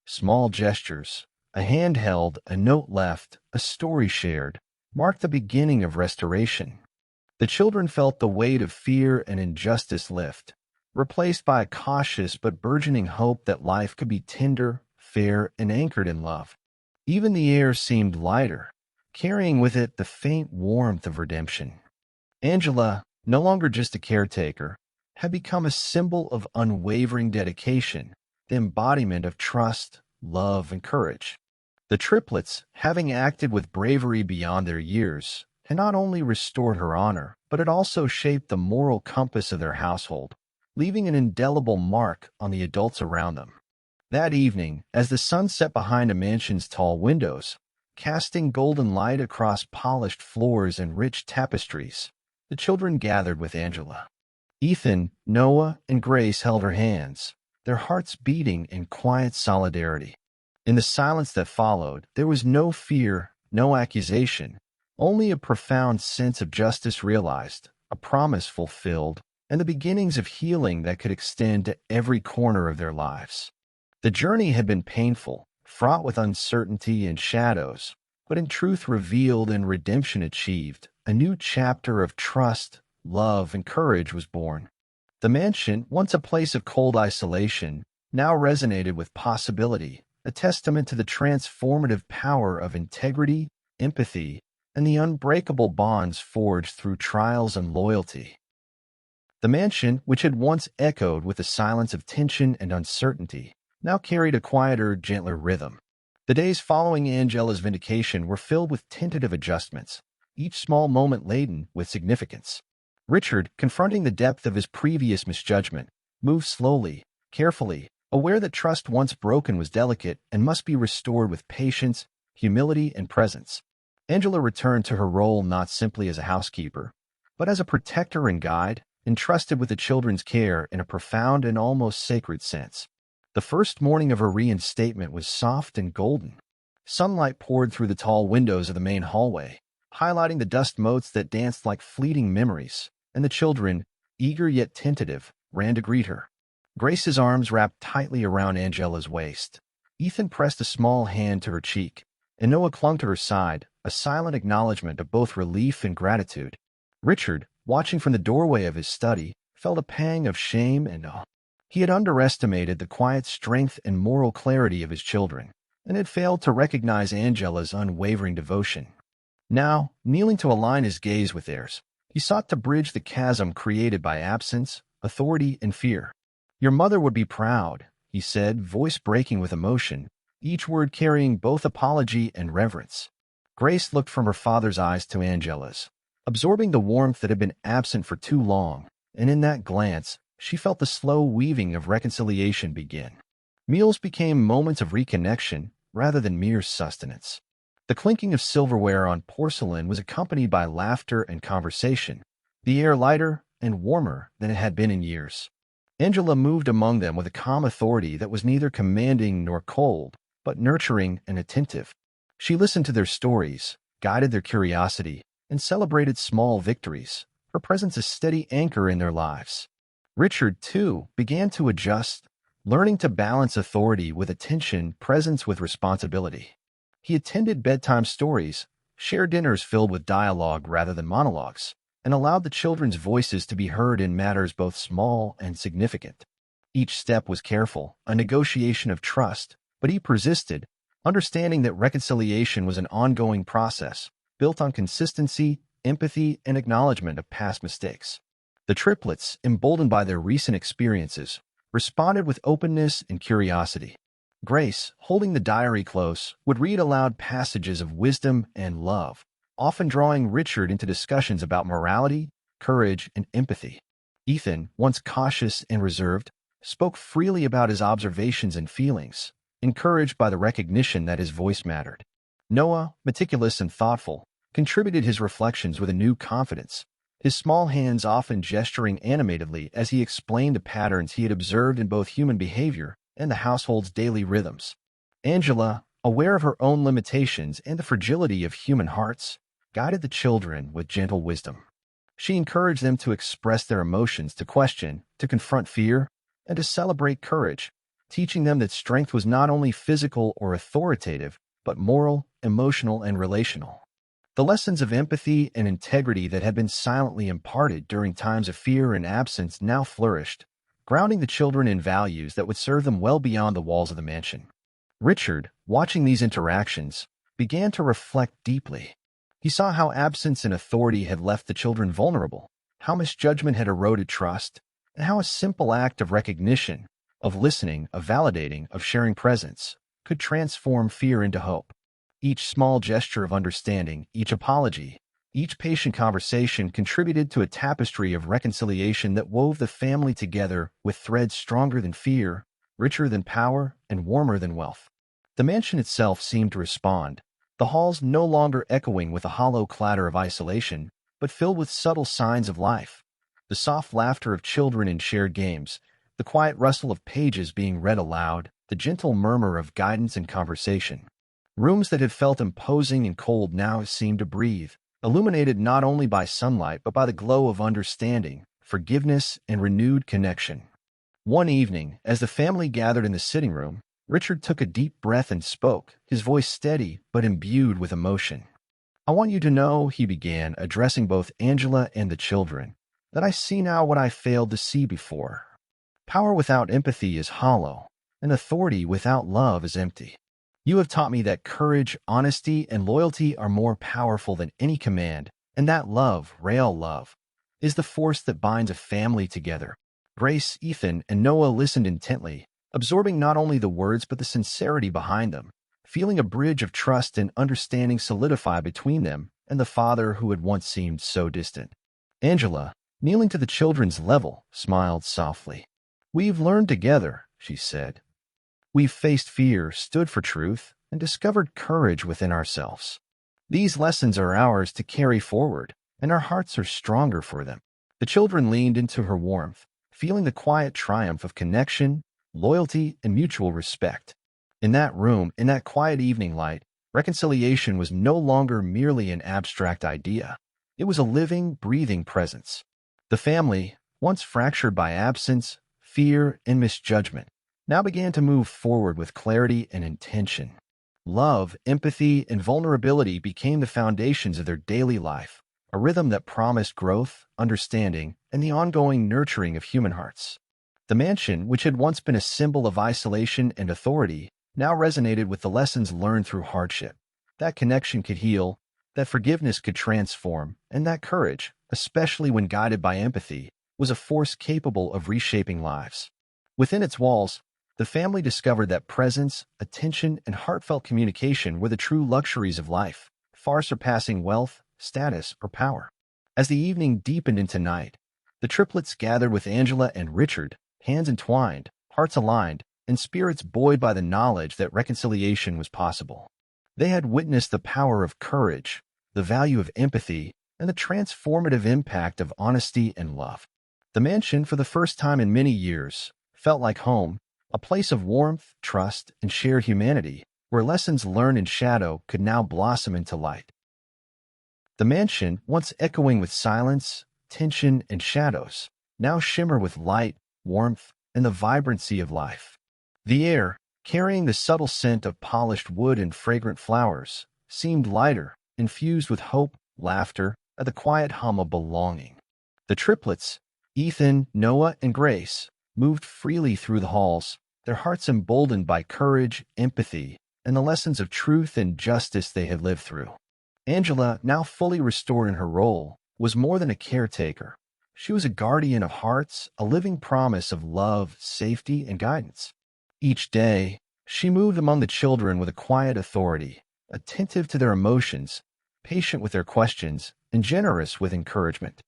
S1: Small gestures, a hand held, a note left, a story shared, marked the beginning of restoration. The children felt the weight of fear and injustice lift, replaced by a cautious but burgeoning hope that life could be tender, fair, and anchored in love. Even the air seemed lighter, carrying with it the faint warmth of redemption. Angela, no longer just a caretaker, had become a symbol of unwavering dedication, the embodiment of trust, love, and courage. The triplets, having acted with bravery beyond their years, had not only restored her honor, but had also shaped the moral compass of their household, leaving an indelible mark on the adults around them. That evening, as the sun set behind a mansion's tall windows, casting golden light across polished floors and rich tapestries, the children gathered with Angela. Ethan, Noah, and Grace held her hands, their hearts beating in quiet solidarity. In the silence that followed, there was no fear, no accusation, only a profound sense of justice realized, a promise fulfilled, and the beginnings of healing that could extend to every corner of their lives. The journey had been painful, fraught with uncertainty and shadows, but in truth revealed and redemption achieved, a new chapter of trust, love, and courage was born. The mansion, once a place of cold isolation, now resonated with possibility, a testament to the transformative power of integrity, empathy, and the unbreakable bonds forged through trials and loyalty. The mansion, which had once echoed with the silence of tension and uncertainty, now carried a quieter, gentler rhythm. The days following Angela's vindication were filled with tentative adjustments, each small moment laden with significance. Richard, confronting the depth of his previous misjudgment, moved slowly, carefully, aware that trust once broken was delicate and must be restored with patience, humility, and presence. Angela returned to her role not simply as a housekeeper, but as a protector and guide, entrusted with the children's care in a profound and almost sacred sense. The first morning of her reinstatement was soft and golden. Sunlight poured through the tall windows of the main hallway, highlighting the dust motes that danced like fleeting memories, and the children, eager yet tentative, ran to greet her. Grace's arms wrapped tightly around Angela's waist. Ethan pressed a small hand to her cheek, and Noah clung to her side, a silent acknowledgement of both relief and gratitude. Richard, watching from the doorway of his study, felt a pang of shame and awe. He had underestimated the quiet strength and moral clarity of his children, and had failed to recognize Angela's unwavering devotion. Now, kneeling to align his gaze with theirs, he sought to bridge the chasm created by absence, authority, and fear. "Your mother would be proud," he said, voice breaking with emotion, each word carrying both apology and reverence. Grace looked from her father's eyes to Angela's, absorbing the warmth that had been absent for too long, and in that glance, she felt the slow weaving of reconciliation begin. Meals became moments of reconnection rather than mere sustenance. The clinking of silverware on porcelain was accompanied by laughter and conversation, the air lighter and warmer than it had been in years. Angela moved among them with a calm authority that was neither commanding nor cold, but nurturing and attentive. She listened to their stories, guided their curiosity, and celebrated small victories, her presence a steady anchor in their lives. Richard, too, began to adjust, learning to balance authority with attention, presence with responsibility. He attended bedtime stories, shared dinners filled with dialogue rather than monologues, and allowed the children's voices to be heard in matters both small and significant. Each step was careful, a negotiation of trust, but he persisted, understanding that reconciliation was an ongoing process, built on consistency, empathy, and acknowledgement of past mistakes. The triplets, emboldened by their recent experiences, responded with openness and curiosity. Grace, holding the diary close, would read aloud passages of wisdom and love, often drawing Richard into discussions about morality, courage, and empathy. Ethan, once cautious and reserved, spoke freely about his observations and feelings, encouraged by the recognition that his voice mattered. Noah, meticulous and thoughtful, contributed his reflections with a new confidence, his small hands often gesturing animatedly as he explained the patterns he had observed in both human behavior and the household's daily rhythms. Angela, aware of her own limitations and the fragility of human hearts, guided the children with gentle wisdom. She encouraged them to express their emotions, to question, to confront fear, and to celebrate courage, teaching them that strength was not only physical or authoritative, but moral, emotional, and relational. The lessons of empathy and integrity that had been silently imparted during times of fear and absence now flourished, grounding the children in values that would serve them well beyond the walls of the mansion. Richard, watching these interactions, began to reflect deeply. He saw how absence and authority had left the children vulnerable, how misjudgment had eroded trust, and how a simple act of recognition, of listening, of validating, of sharing presence, could transform fear into hope. Each small gesture of understanding, each apology, each patient conversation contributed to a tapestry of reconciliation that wove the family together with threads stronger than fear, richer than power, and warmer than wealth. The mansion itself seemed to respond, the halls no longer echoing with a hollow clatter of isolation, but filled with subtle signs of life. The soft laughter of children in shared games, the quiet rustle of pages being read aloud, the gentle murmur of guidance and conversation. Rooms that had felt imposing and cold now seemed to breathe, illuminated not only by sunlight but by the glow of understanding, forgiveness, and renewed connection. One evening, as the family gathered in the sitting room, Richard took a deep breath and spoke, his voice steady but imbued with emotion. "I want you to know," he began, addressing both Angela and the children, "that I see now what I failed to see before. Power without empathy is hollow, and authority without love is empty. You have taught me that courage, honesty, and loyalty are more powerful than any command, and that love, real love, is the force that binds a family together." Grace, Ethan, and Noah listened intently, absorbing not only the words but the sincerity behind them, feeling a bridge of trust and understanding solidify between them and the father who had once seemed so distant. Angela, kneeling to the children's level, smiled softly. "We've learned together," she said. "We've faced fear, stood for truth, and discovered courage within ourselves. These lessons are ours to carry forward, and our hearts are stronger for them." The children leaned into her warmth, feeling the quiet triumph of connection, loyalty, and mutual respect. In that room, in that quiet evening light, reconciliation was no longer merely an abstract idea. It was a living, breathing presence. The family, once fractured by absence, fear, and misjudgment, now began to move forward with clarity and intention. Love, empathy, and vulnerability became the foundations of their daily life, a rhythm that promised growth, understanding, and the ongoing nurturing of human hearts. The mansion, which had once been a symbol of isolation and authority, now resonated with the lessons learned through hardship. That connection could heal, that forgiveness could transform, and that courage, especially when guided by empathy, was a force capable of reshaping lives. Within its walls, the family discovered that presence, attention, and heartfelt communication were the true luxuries of life, far surpassing wealth, status, or power. As the evening deepened into night, the triplets gathered with Angela and Richard, hands entwined, hearts aligned, and spirits buoyed by the knowledge that reconciliation was possible. They had witnessed the power of courage, the value of empathy, and the transformative impact of honesty and love. The mansion, for the first time in many years, felt like home, a place of warmth, trust, and shared humanity, where lessons learned in shadow could now blossom into light. The mansion, once echoing with silence, tension, and shadows, now shimmer with light, warmth, and the vibrancy of life. The air, carrying the subtle scent of polished wood and fragrant flowers, seemed lighter, infused with hope, laughter, and the quiet hum of belonging. The triplets, Ethan, Noah, and Grace, moved freely through the halls, their hearts emboldened by courage, empathy, and the lessons of truth and justice they had lived through. Angela, now fully restored in her role, was more than a caretaker. She was a guardian of hearts, a living promise of love, safety, and guidance. Each day, she moved among the children with a quiet authority, attentive to their emotions, patient with their questions, and generous with encouragement.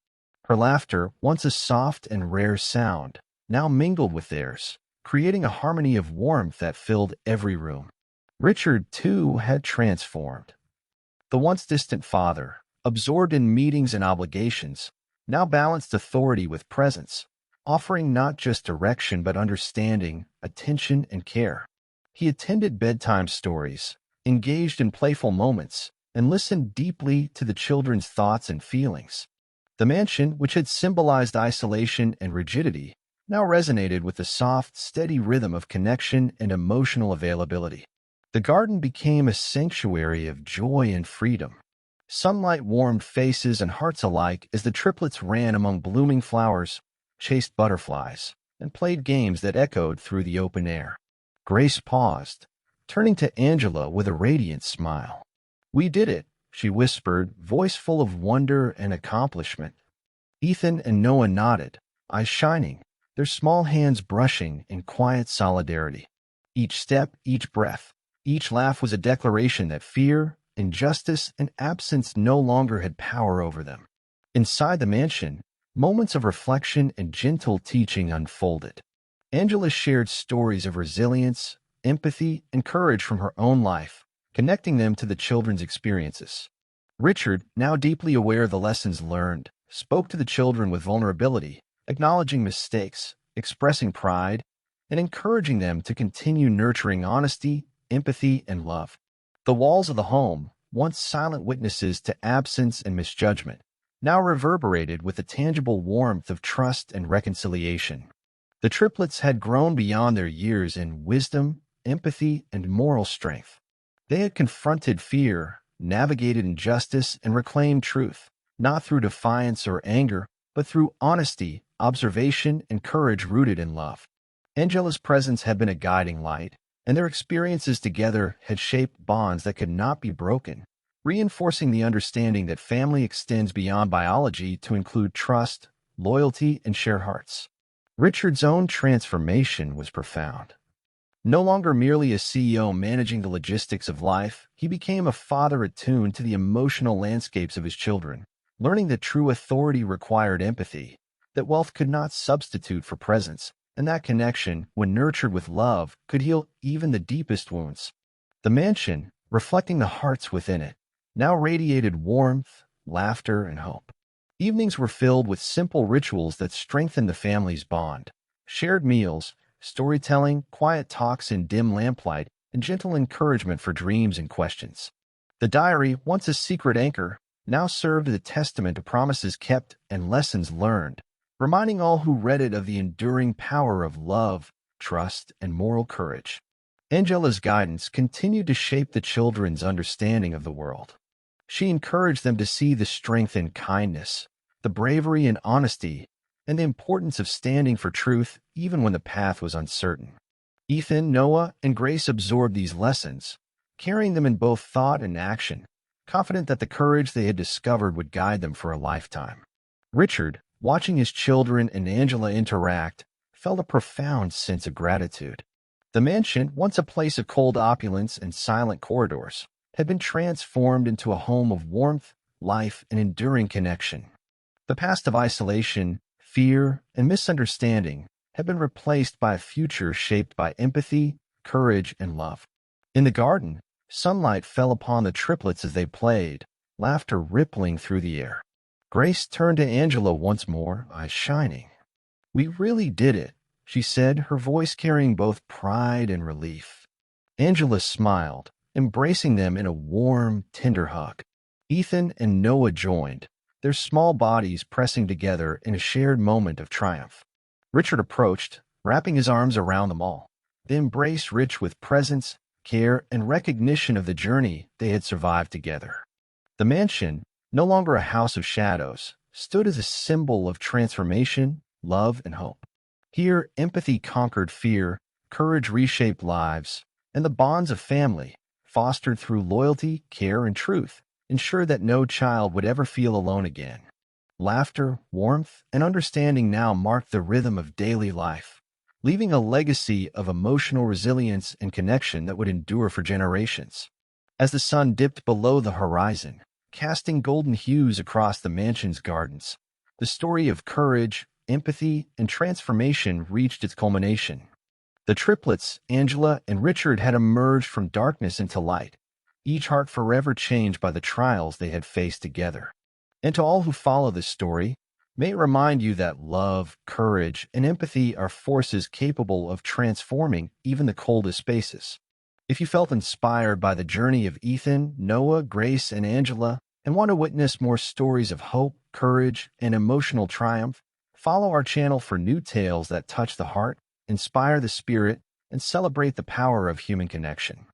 S1: Her laughter, once a soft and rare sound, now mingled with theirs, creating a harmony of warmth that filled every room. Richard, too, had transformed. The once distant father, absorbed in meetings and obligations, now balanced authority with presence, offering not just direction but understanding, attention, and care. He attended bedtime stories, engaged in playful moments, and listened deeply to the children's thoughts and feelings. The mansion, which had symbolized isolation and rigidity, now resonated with the soft, steady rhythm of connection and emotional availability. The garden became a sanctuary of joy and freedom. Sunlight warmed faces and hearts alike as the triplets ran among blooming flowers, chased butterflies, and played games that echoed through the open air. Grace paused, turning to Angela with a radiant smile. "We did it," she whispered, voice full of wonder and accomplishment. Ethan and Noah nodded, eyes shining, their small hands brushing in quiet solidarity. Each step, each breath, each laugh was a declaration that fear, injustice, and absence no longer had power over them. Inside the mansion, moments of reflection and gentle teaching unfolded. Angela shared stories of resilience, empathy, and courage from her own life, connecting them to the children's experiences. Richard, now deeply aware of the lessons learned, spoke to the children with vulnerability, acknowledging mistakes, expressing pride, and encouraging them to continue nurturing honesty, empathy, and love. The walls of the home, once silent witnesses to absence and misjudgment, now reverberated with the tangible warmth of trust and reconciliation. The triplets had grown beyond their years in wisdom, empathy, and moral strength. They had confronted fear, navigated injustice, and reclaimed truth, not through defiance or anger, but through honesty, observation, and courage rooted in love. Angela's presence had been a guiding light, and their experiences together had shaped bonds that could not be broken, reinforcing the understanding that family extends beyond biology to include trust, loyalty, and shared hearts. Richard's own transformation was profound. No longer merely a CEO managing the logistics of life, he became a father attuned to the emotional landscapes of his children, learning that true authority required empathy, that wealth could not substitute for presence, and that connection, when nurtured with love, could heal even the deepest wounds. The mansion, reflecting the hearts within it, now radiated warmth, laughter, and hope. Evenings were filled with simple rituals that strengthened the family's bond. Shared meals, storytelling, quiet talks in dim lamplight, and gentle encouragement for dreams and questions. The diary, once a secret anchor, now served as a testament to promises kept and lessons learned, reminding all who read it of the enduring power of love, trust, and moral courage. Angela's guidance continued to shape the children's understanding of the world. She encouraged them to see the strength in kindness, the bravery in honesty, and the importance of standing for truth even when the path was uncertain. Ethan, Noah, and Grace absorbed these lessons, carrying them in both thought and action, confident that the courage they had discovered would guide them for a lifetime. Richard, watching his children and Angela interact, felt a profound sense of gratitude. The mansion, once a place of cold opulence and silent corridors, had been transformed into a home of warmth, life, and enduring connection. The past of isolation, fear, and misunderstanding had been replaced by a future shaped by empathy, courage, and love. In the garden, sunlight fell upon the triplets as they played, laughter rippling through the air. Grace turned to Angela once more, eyes shining. "We really did it," she said, her voice carrying both pride and relief. Angela smiled, embracing them in a warm, tender hug. Ethan and Noah joined, their small bodies pressing together in a shared moment of triumph. Richard approached, wrapping his arms around them all. They embraced Rich with presence, care, and recognition of the journey they had survived together. The mansion, no longer a house of shadows, stood as a symbol of transformation, love, and hope. Here, empathy conquered fear, courage reshaped lives, and the bonds of family, fostered through loyalty, care, and truth, ensured that no child would ever feel alone again. Laughter, warmth, and understanding now marked the rhythm of daily life, leaving a legacy of emotional resilience and connection that would endure for generations. As the sun dipped below the horizon, casting golden hues across the mansion's gardens, the story of courage, empathy, and transformation reached its culmination. The triplets, Angela and Richard, had emerged from darkness into light, each heart forever changed by the trials they had faced together. And to all who follow this story, may it remind you that love, courage, and empathy are forces capable of transforming even the coldest spaces. If you felt inspired by the journey of Ethan, Noah, Grace, and Angela, and want to witness more stories of hope, courage, and emotional triumph, follow our channel for new tales that touch the heart, inspire the spirit, and celebrate the power of human connection.